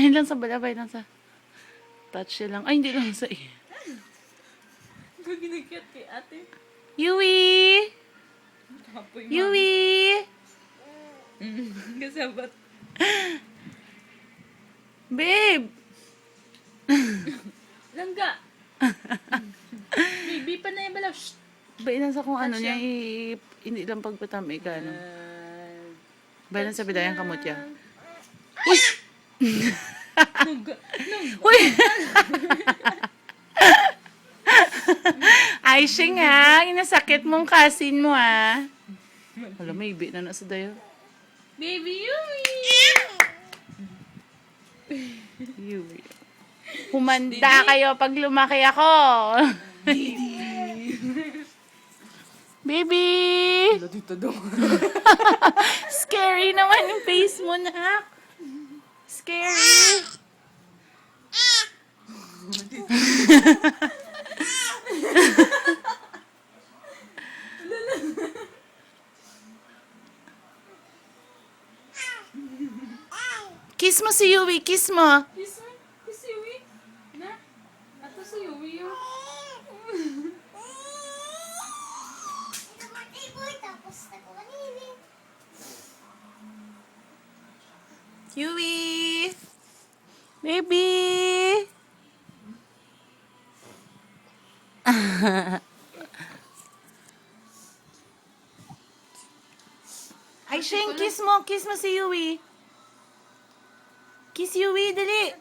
Ayan lang sa balabay lang sa... Touch siya lang. Ay, hindi lang sa iyo. Ginagyat kay ate. Yui! Tapoy mo. Yui! Kasabat. Babe! Langga. Baby pa na yung balaw. Shh. Bayan sa kung ano Touch niya, yan. hindi lang pagpatami ka, ano. Uh, Bayan sa bidayang kamot niya. Langga. Uy! Ay, siya nga. Inasakit mong kasin mo, ah. Wala, may ibi na sa dayo. Baby Yumi! Yui. Humanda kayo pag lumaki ako. Baby! Dito daw. Scary naman yung face mo, na. Scary. Kiss mo si Yui, kiss mo. Kiss mo. Kiss si Yumi. Na? Ato si Yumi yung... Yui! Baby! Ay, Shane, kiss mo. Kiss mo si Yui. Kiss Yui, dali.